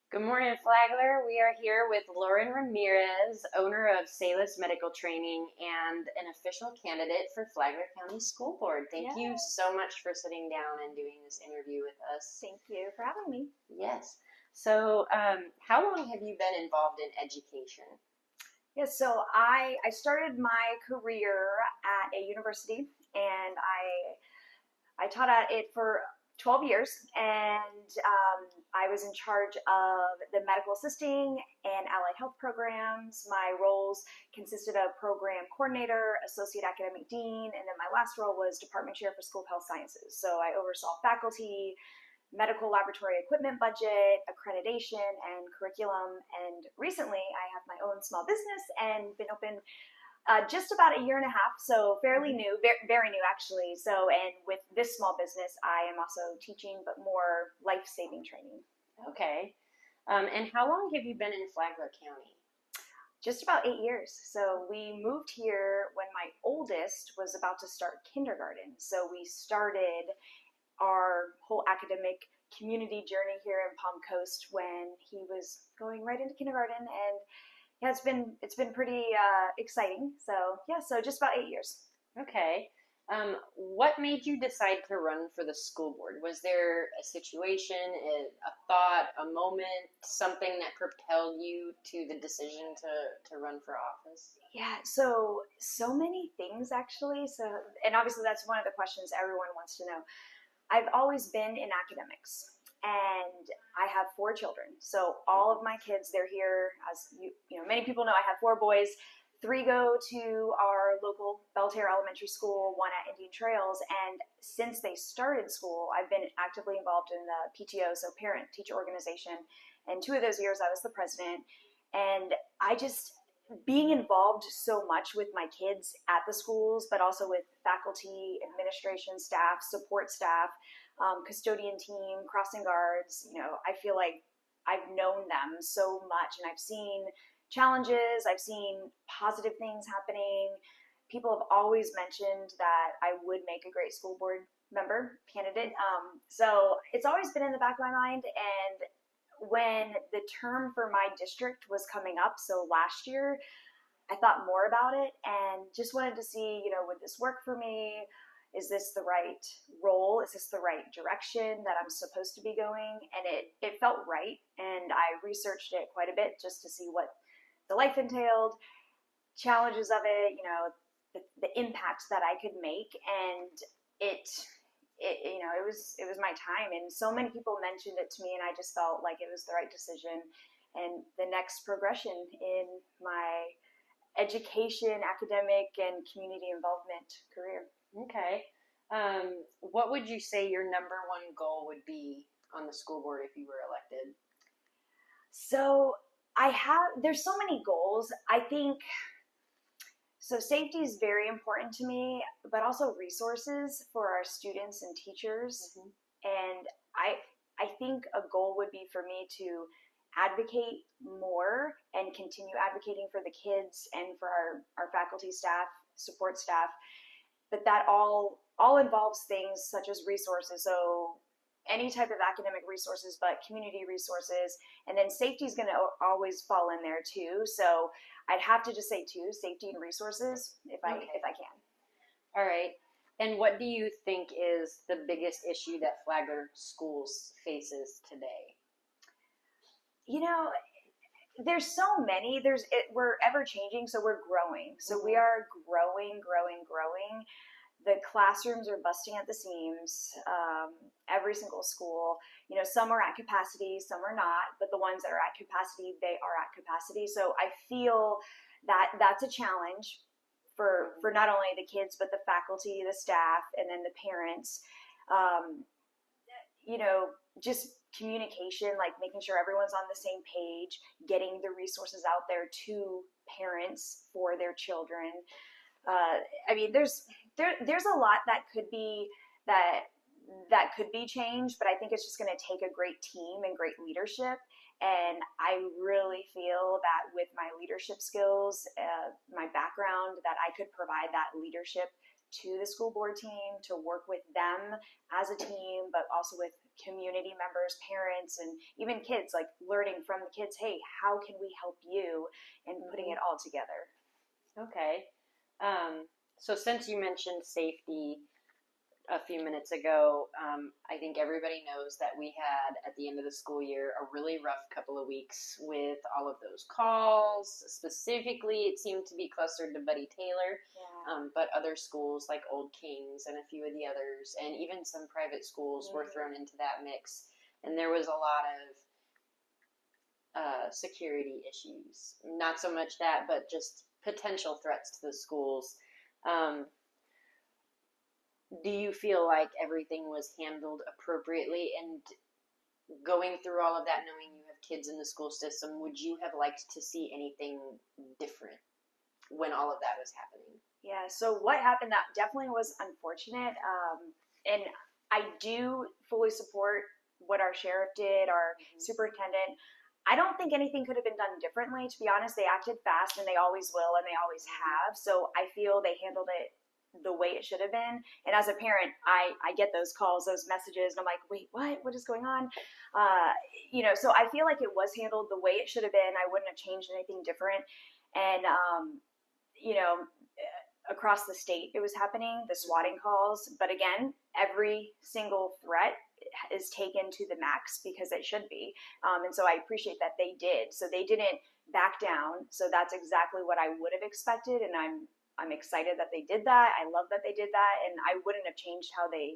Good morning, Flagler. We are here with Lauren Ramirez, owner of Salus Medical Training and an official candidate for Flagler County School Board. Thank you Yes, so much for sitting down and doing this interview with us. thank you for having me. Yes. So, how long have you been involved in education? Yes, so I started my career at a university, and I taught at it for 12 years, and I was in charge of the medical assisting and allied health programs. My roles consisted of program coordinator, associate academic dean, and then my last role was department chair for school of health sciences. So I oversaw faculty, medical laboratory equipment budget, accreditation, and curriculum. And recently, I have my own small business and been open just about a year and a half, so fairly new, very new actually. So, and with this small business, I am also teaching, but more life-saving training. Okay. And how long have you been in Flagler County? Just about 8 years. So we moved here when my oldest was about to start kindergarten. So we started our whole academic community journey here in Palm Coast when he was going right into kindergarten, and yeah, it's been pretty exciting. So yeah, so just about 8 years. Okay. What made you decide to run for the school board? Was there a situation, a thought, a moment, something that propelled you to the decision to run for office? Yeah, so many things actually. So, and obviously that's one of the questions everyone wants to know. I've always been in academics, and I have four children. So all of my kids, they're here. As you know, many people know, I have four boys. Three go to our local Belterre Elementary School, one at Indian Trails. And since they started school, I've been actively involved in the PTO, so parent teacher organization. And 2 of those years, I was the president. And I just, being involved so much with my kids at the schools, but also with faculty, administration staff, support staff, custodian team, crossing guards, I feel like I've known them so much, and I've seen challenges, I've seen positive things happening. People have always mentioned that I would make a great school board member candidate. So it's always been in the back of my mind. And when the term for my district was coming up, so last year, I thought more about it and just wanted to see, would this work for me? Is this the right role? Is this the right direction that I'm supposed to be going? And it felt right. And I researched it quite a bit just to see what the life entailed, challenges of it, the impact that I could make. And it, it was my time. And so many people mentioned it to me, and I just felt like it was the right decision and the next progression in my education, academic, and community involvement career. Okay. What would you say your number one goal would be on the school board if you were elected? So there's so many goals. I think, so safety is very important to me, but also resources for our students and teachers. Mm-hmm. And I think a goal would be for me to advocate more and continue advocating for the kids and for our faculty staff, support staff, but that all involves things such as resources. So any type of academic resources, but community resources, and then safety is going to always fall in there too. So I'd have to just say two: safety and resources, if I can. All right. And what do you think is the biggest issue that Flagler schools faces today? You know, there's so many. We're ever changing, so we're growing. So we are growing, growing, growing. The classrooms are busting at the seams. Every single school, some are at capacity, some are not, but the ones that are at capacity, they are at capacity. So I feel that that's a challenge for not only the kids, but the faculty, the staff, and then the parents. Um, just communication, like making sure everyone's on the same page, getting the resources out there to parents for their children. I mean, there's a lot that that could be changed, but I think it's just going to take a great team and great leadership. And I really feel that with my leadership skills, my background, that I could provide that leadership to the school board team to work with them as a team, but also with community members, parents, and even kids, like learning from the kids, hey, how can we help you, and putting it all together. Okay. So since you mentioned safety a few minutes ago, I think everybody knows that we had at the end of the school year a really rough couple of weeks with all of those calls. Specifically, it seemed to be clustered to Buddy Taylor, but other schools like Old Kings and a few of the others, and even some private schools were thrown into that mix. And there was a lot of security issues. Not so much that, but just potential threats to the schools. Do you feel like everything was handled appropriately? And going through all of that, knowing you have kids in the school system, would you have liked to see anything different when all of that was happening? Yeah, so what happened, that definitely was unfortunate. And I do fully support what our sheriff did, our superintendent. I don't think anything could have been done differently. To be honest, they acted fast, and they always will, and they always have. So I feel they handled it the way it should have been. And as a parent, I get those calls, those messages, and I'm like, wait, what is going on? So I feel like it was handled the way it should have been. I wouldn't have changed anything different. And, across the state, it was happening, the swatting calls. But again, every single threat is taken to the max, because it should be. And so I appreciate that they did. So they didn't back down. So that's exactly what I would have expected. And I'm excited that they did that. I love that they did that, and I wouldn't have changed how they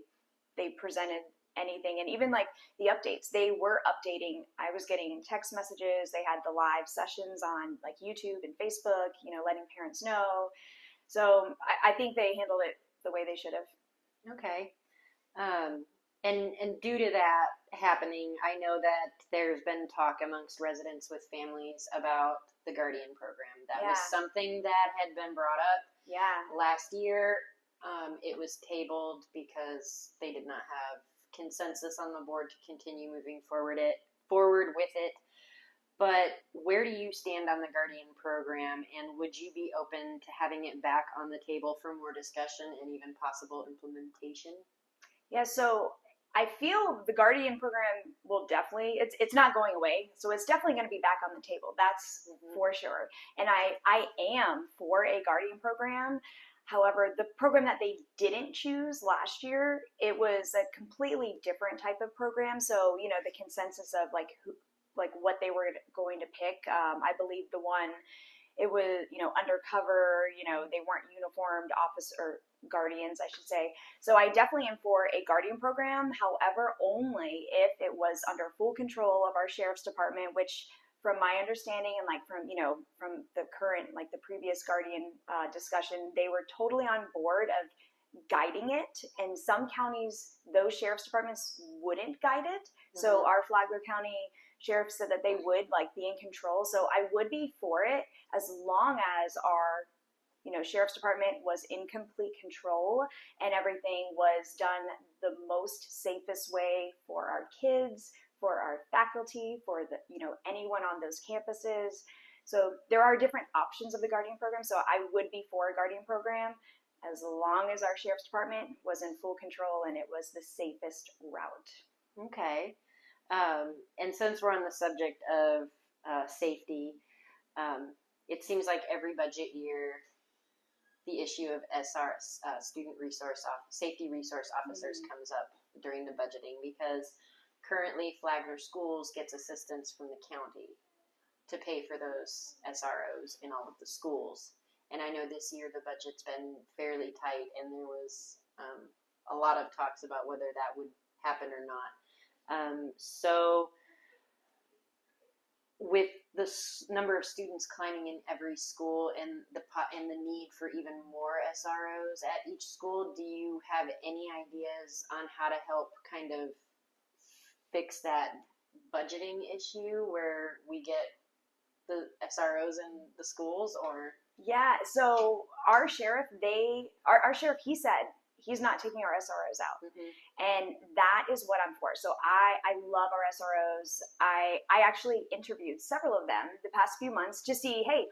presented anything. And even like the updates, they were updating. I was getting text messages. They had the live sessions on like YouTube and Facebook, letting parents know. So I think they handled it the way they should have. Okay. And due to that happening, I know that there's been talk amongst residents with families about the Guardian program. That was something that had been brought up last year. It was tabled because they did not have consensus on the board to continue moving forward with it. But where do you stand on the Guardian program, and would you be open to having it back on the table for more discussion and even possible implementation? Yeah, so I feel the Guardian program will definitely, it's not going away, so it's definitely going to be back on the table. That's for sure. And I am for a Guardian program. However, the program that they didn't choose last year, it was a completely different type of program. So, the consensus of like what they were going to pick, I believe the one, it was, undercover, they weren't uniformed officer guardians, I should say. So I definitely am for a Guardian program. However, only if it was under full control of our sheriff's department, which from my understanding and like from the current, like the previous Guardian discussion, they were totally on board of guiding it. And some counties, those sheriff's departments wouldn't guide it. So our Flagler County sheriff said that they would like be in control. So I would be for it as long as our sheriff's department was in complete control and everything was done the most safest way for our kids, for our faculty, for the anyone on those campuses. So there are different options of the Guardian program. So I would be for a Guardian program as long as our sheriff's department was in full control and it was the safest route. Okay. And since we're on the subject of safety, it seems like every budget year, the issue of SRs, safety resource officers, comes up during the budgeting, because currently Flagler Schools gets assistance from the county to pay for those SROs in all of the schools. And I know this year the budget's been fairly tight, and there was a lot of talks about whether that would happen or not. So with the number of students climbing in every school and the need for even more SROs at each school, do you have any ideas on how to help kind of fix that budgeting issue where we get the SROs in the schools? Or yeah, so our sheriff, our sheriff, he said he's not taking our SROs out. And that is what I'm for. So I love our SROs. I actually interviewed several of them the past few months to see, hey,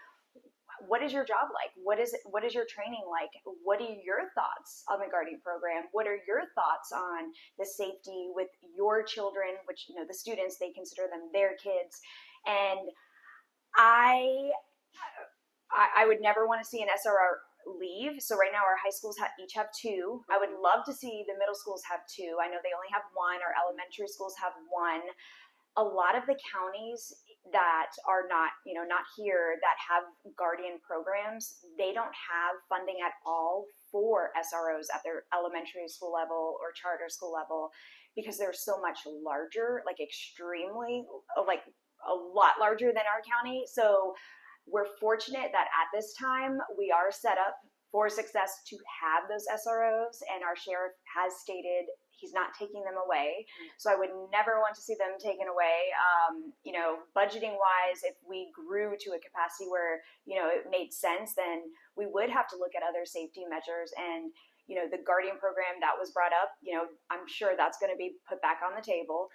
what is your job like? What is your training like? What are your thoughts on the guardian program? What are your thoughts on the safety with your children, which, the students, they consider them their kids. And I would never want to see an SRO leave. So right now our high schools each have two. I would love to see the middle schools have two. I know they only have one. Our elementary schools have one. A lot of the counties that are not here, that have guardian programs, they don't have funding at all for SROs at their elementary school level or charter school level, because they're so much larger, like extremely, like a lot larger than our county. So we're fortunate that at this time we are set up for success to have those SROs, and our sheriff has stated he's not taking them away. So I would never want to see them taken away. Budgeting wise, if we grew to a capacity where, it made sense, then we would have to look at other safety measures. And, the guardian program that was brought up, I'm sure that's going to be put back on the table.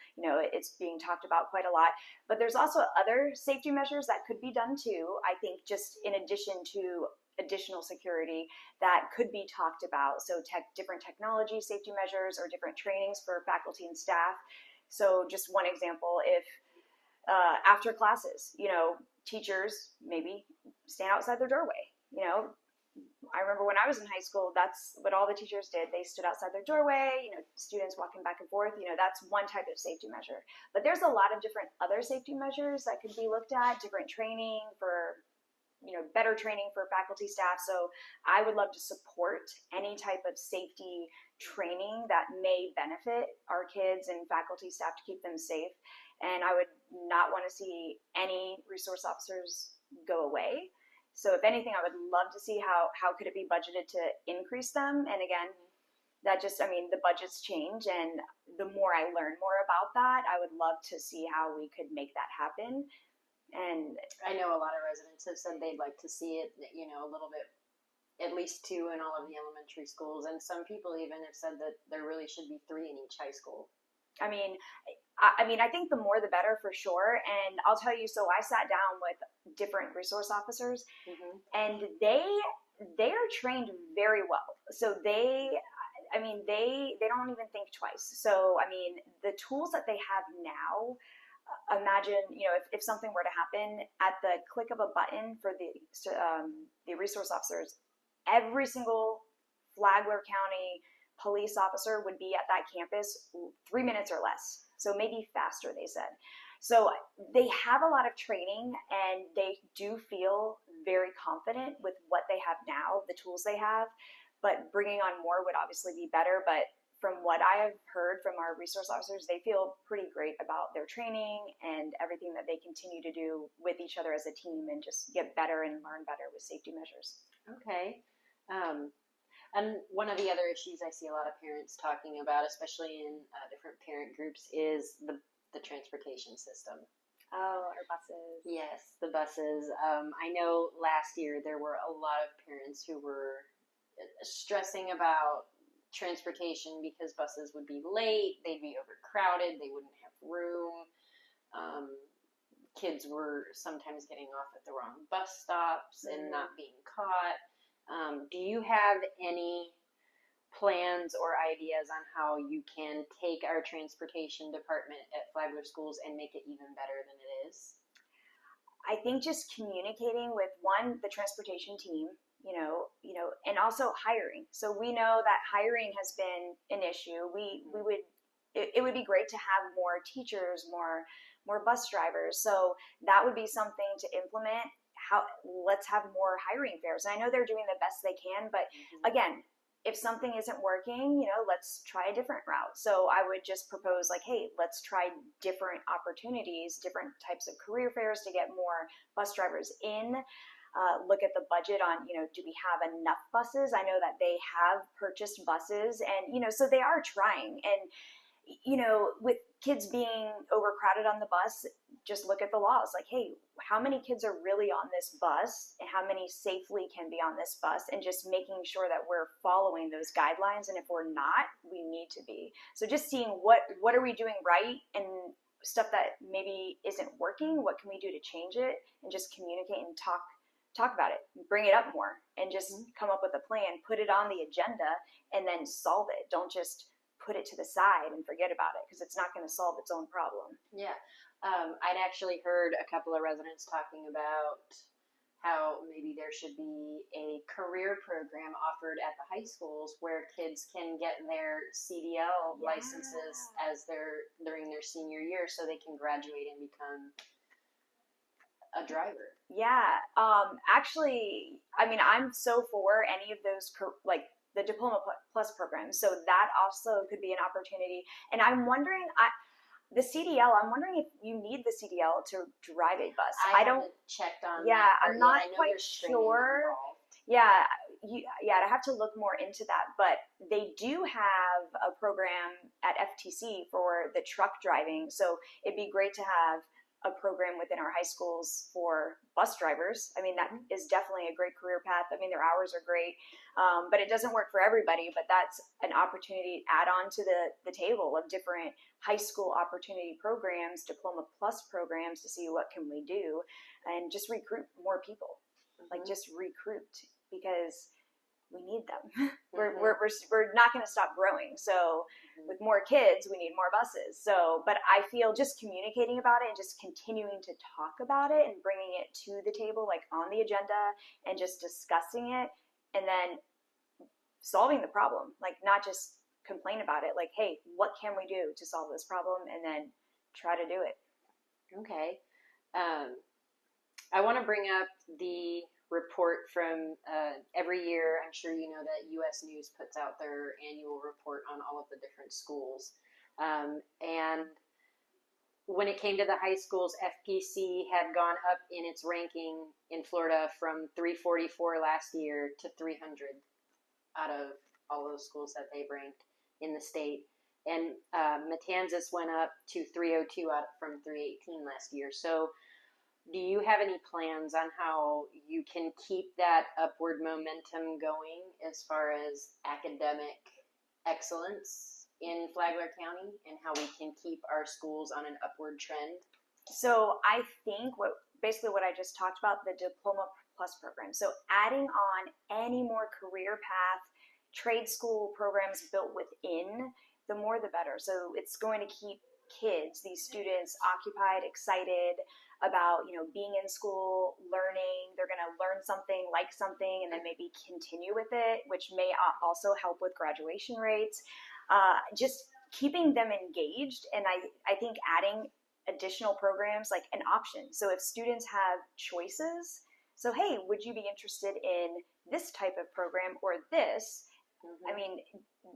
It's being talked about quite a lot, but there's also other safety measures that could be done too. I think just in addition to additional security that could be talked about. So different technology safety measures or different trainings for faculty and staff. So just one example, if after classes, teachers maybe stand outside their doorway. I remember when I was in high school, that's what all the teachers did. They stood outside their doorway, students walking back and forth, that's one type of safety measure. But there's a lot of different other safety measures that could be looked at, different training for, better training for faculty staff. So I would love to support any type of safety training that may benefit our kids and faculty staff to keep them safe. And I would not want to see any resource officers go away. So if anything, I would love to see how could it be budgeted to increase them. And again, the budgets change, and the more I learn more about that, I would love to see how we could make that happen. And I know a lot of residents have said they'd like to see it, a little bit, at least two in all of the elementary schools. And some people even have said that there really should be three in each high school. I think the more the better for sure. And I'll tell you, so I sat down with different resource officers, and they are trained very well. So they don't even think twice. So, the tools that they have now, imagine, if something were to happen, at the click of a button for the resource officers, every single Flagler County police officer would be at that campus 3 minutes or less. So maybe faster, they said. So they have a lot of training, and they do feel very confident with what they have now, the tools they have. But bringing on more would obviously be better. But from what I have heard from our resource officers, they feel pretty great about their training and everything that they continue to do with each other as a team, and just get better and learn better with safety measures. Okay. And one of the other issues I see a lot of parents talking about, especially in different parent groups, is the transportation system. Oh, our buses. Yes, the buses. I know last year there were a lot of parents who were stressing about transportation because buses would be late, they'd be overcrowded, they wouldn't have room. Kids were sometimes getting off at the wrong bus stops and not being caught. Do you have any plans or ideas on how you can take our transportation department at Flagler Schools and make it even better than it is? I think just communicating with the transportation team, and also hiring. So we know that hiring has been an issue. It would be great to have more teachers, more bus drivers. So that would be something to implement. Let's have more hiring fairs. And I know they're doing the best they can, but again, if something isn't working, let's try a different route. So I would just propose, hey, let's try different opportunities, different types of career fairs to get more bus drivers in. Look at the budget on, do we have enough buses? I know that they have purchased buses, and, so they are trying. And, with kids being overcrowded on the bus, just look at the laws. Hey, how many kids are really on this bus, and how many safely can be on this bus, and just making sure that we're following those guidelines. And if we're not, we need to be. So just seeing what are we doing right, and stuff that maybe isn't working, what can we do to change it, and just communicate and talk talk about it, bring it up more, and just come up with a plan, put it on the agenda, and then solve it. Don't just put it to the side and forget about it, because it's not going to solve its own problem. Yeah. I'd actually heard a couple of residents talking about how maybe there should be a career program offered at the high schools where kids can get their CDL licenses as during their senior year, so they can graduate and become a driver. Yeah. Actually, I mean, I'm so for any of those, like the Diploma Plus programs. So that also could be an opportunity. And I'm wondering, the CDL, I'm wondering if you need the CDL to drive a bus. I haven't checked on Yeah, that part I'm not yet. I know quite there's training sure. involved. Yeah, I have to look more into that. But they do have a program at FTC for the truck driving. So it'd be great to have a program within our high schools for bus drivers. I mean, that is definitely a great career path. I mean, their hours are great, but it doesn't work for everybody. But that's an opportunity to add on to the table of different high school opportunity programs, Diploma Plus programs, to see what can we do, and just recruit more people. Like just recruit, because we need them. We're not going to stop growing. So with more kids, we need more buses. So, but I feel just communicating about it and just continuing to talk about it and bringing it to the table, like on the agenda, and just discussing it, and then solving the problem. Like not just complain about it. Like, hey, what can we do to solve this problem? And then try to do it. Okay. I want to bring up the report from every year. I'm sure you know that U.S. News puts out their annual report on all of the different schools. And when it came to the high schools, FPC had gone up in its ranking in Florida from 344 last year to 300 out of all those schools that they've ranked in the state. And Matanzas went up to 302 from 318 last year. So do you have any plans on how you can keep that upward momentum going as far as academic excellence in Flagler County, and how we can keep our schools on an upward trend? So I think what I just talked about, the Diploma Plus program. So adding on any more career path, trade school programs built within, the more the better. So it's going to keep kids, these students, occupied, excited about, being in school, learning. They're going to learn something, like something, and then maybe continue with it, which may also help with graduation rates. Just keeping them engaged. And I think adding additional programs like an option. So if students have choices, so hey, would you be interested in this type of program or this? I mean,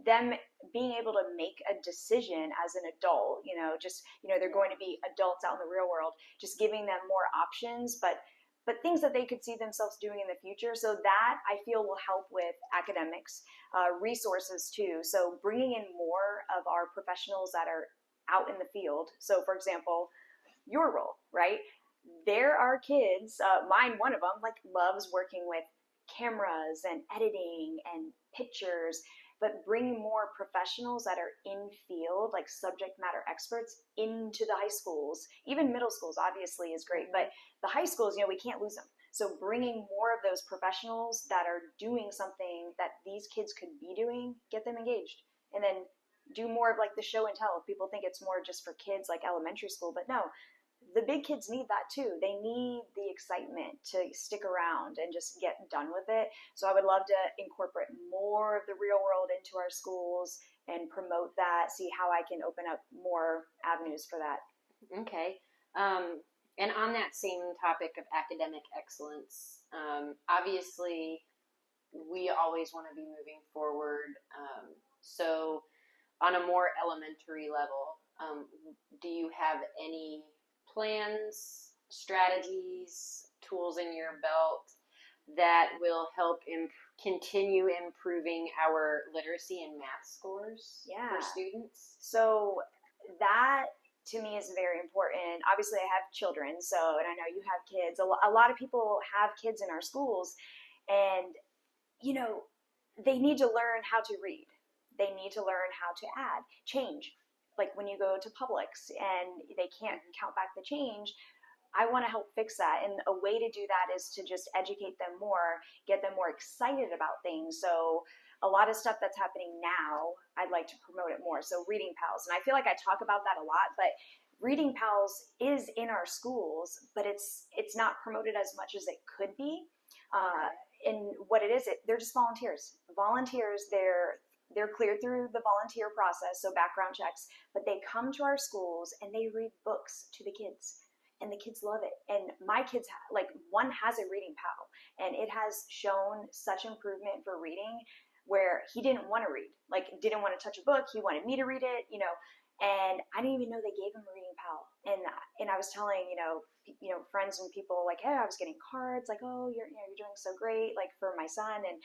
them being able to make a decision as an adult, they're going to be adults out in the real world, just giving them more options, but things that they could see themselves doing in the future. So that I feel will help with academics, resources too. So bringing in more of our professionals that are out in the field. So for example, your role, right? There are kids, mine, one of them, like loves working with cameras and editing and pictures, but bringing more professionals that are in field, like subject matter experts, into the high schools. Even middle schools obviously is great, but the high schools, we can't lose them. So bringing more of those professionals that are doing something that these kids could be doing, get them engaged, and then do more of like the show and tell. People think it's more just for kids like elementary school, but no, the big kids need that too. They need the excitement to stick around and just get done with it. So I would love to incorporate more of the real world into our schools and promote that, see how I can open up more avenues for that. Okay. And on that same topic of academic excellence, obviously we always want to be moving forward. So on a more elementary level, do you have any plans, strategies, tools in your belt that will help continue improving our literacy and math scores for students? So that to me is very important. Obviously I have children, and I know you have kids. A lot of people have kids in our schools, and they need to learn how to read. They need to learn how to add, change. Like when you go to Publix and they can't count back the change, I want to help fix that. And a way to do that is to just educate them more, get them more excited about things. So a lot of stuff that's happening now, I'd like to promote it more. So reading pals. And I feel like I talk about that a lot, but reading pals is in our schools, but it's not promoted as much as it could be. And what it is, they're just volunteers. Volunteers, they're cleared through the volunteer process, so background checks, but they come to our schools and they read books to the kids. And the kids love it. And my kids, like, one has a reading pal, and it has shown such improvement for reading, where he didn't want to read, like didn't want to touch a book. He wanted me to read it, and I didn't even know they gave him a reading pal. And I was telling, friends and people, like, hey, I was getting cards, like, oh, you're doing so great, like, for my son. And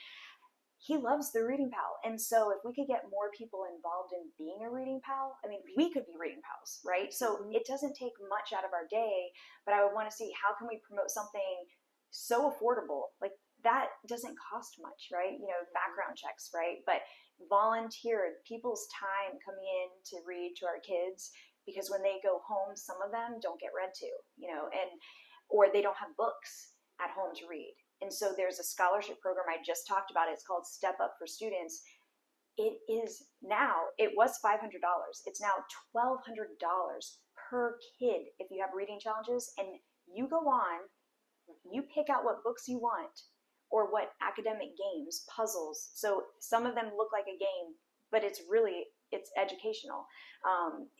he loves the reading pal. And so if we could get more people involved in being a reading pal, I mean, we could be reading pals, right? So it doesn't take much out of our day, but I would want to see how can we promote something so affordable, like that doesn't cost much, right? Background checks, right? But volunteer, people's time coming in to read to our kids, because when they go home, some of them don't get read to, or they don't have books at home to read. And so there's a scholarship program I just talked about. It's called Step Up for Students. It was $500. It's now $1,200 per kid if you have reading challenges. And you go on, you pick out what books you want, or what academic games, puzzles. So some of them look like a game, but it's educational.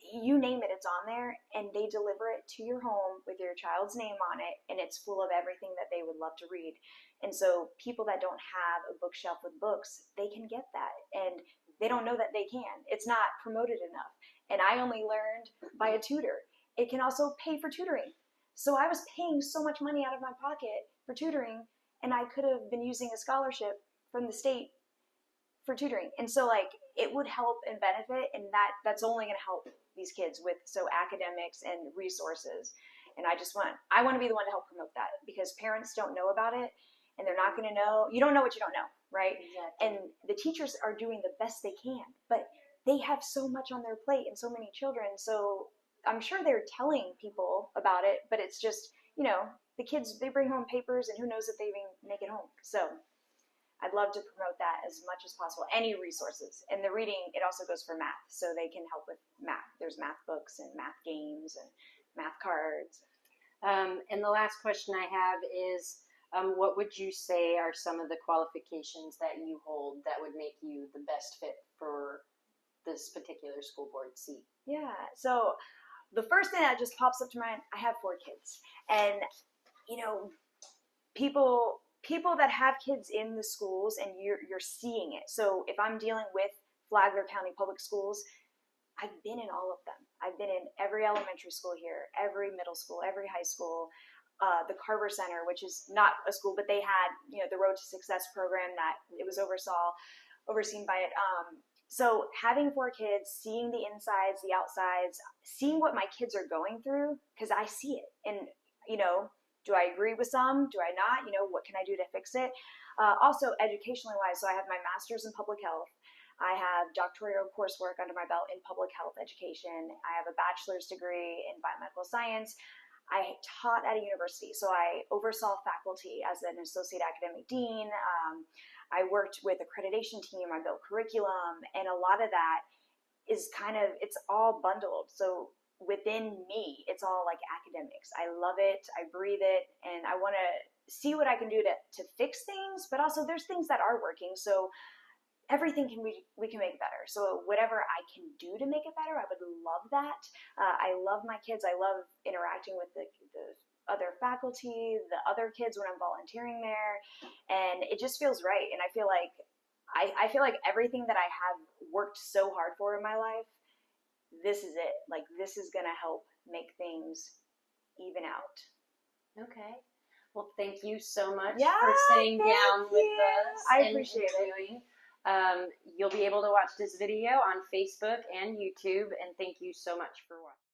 You name it, it's on there, and they deliver it to your home with your child's name on it, and it's full of everything that they would love to read. And so people that don't have a bookshelf with books, they can get that, and they don't know that they can. It's not promoted enough. And I only learned by a tutor. It can also pay for tutoring. So I was paying so much money out of my pocket for tutoring, and I could have been using a scholarship from the state for tutoring. And so, like, it would help and benefit, and that's only going to help these kids with academics and resources. And I want to be the one to help promote that, because parents don't know about it, and they're not going to know. You don't know what you don't know, right? Exactly. And the teachers are doing the best they can, but they have so much on their plate and so many children. So I'm sure they're telling people about it, but it's just, the kids, they bring home papers, and who knows if they even make it home. So I'd love to promote that as much as possible. Any resources. And the reading, it also goes for math, so they can help with math. There's math books and math games and math cards. And the last question I have is, what would you say are some of the qualifications that you hold that would make you the best fit for this particular school board seat? Yeah, so the first thing that just pops up to mind, I have 4 kids. And, people that have kids in the schools, and you're seeing it. So if I'm dealing with Flagler County Public Schools, I've been in all of them. I've been in every elementary school here, every middle school, every high school, the Carver Center, which is not a school, but they had, the Road to Success program that it was overseen by it. So having 4 kids, seeing the insides, the outsides, seeing what my kids are going through, because I see it. And, do I agree with some? Do I not? What can I do to fix it? Also, educationally wise, so I have my master's in public health. I have doctoral coursework under my belt in public health education. I have a bachelor's degree in biomedical science. I taught at a university, so I oversaw faculty as an associate academic dean. I worked with accreditation team. I built curriculum, and a lot of that is it's all bundled. So within me, it's all like academics. I love it. I breathe it, and I want to see what I can do to fix things, but also there's things that are working. So everything we can make better. So whatever I can do to make it better, I would love that. I love my kids. I love interacting with the other faculty, the other kids when I'm volunteering there, and it just feels right. And I feel like everything that I have worked so hard for in my life, this is it. Like, this is gonna help make things even out. Okay. Well, thank you so much for sitting down with us. I appreciate it. You'll be able to watch this video on Facebook and YouTube, and thank you so much for watching.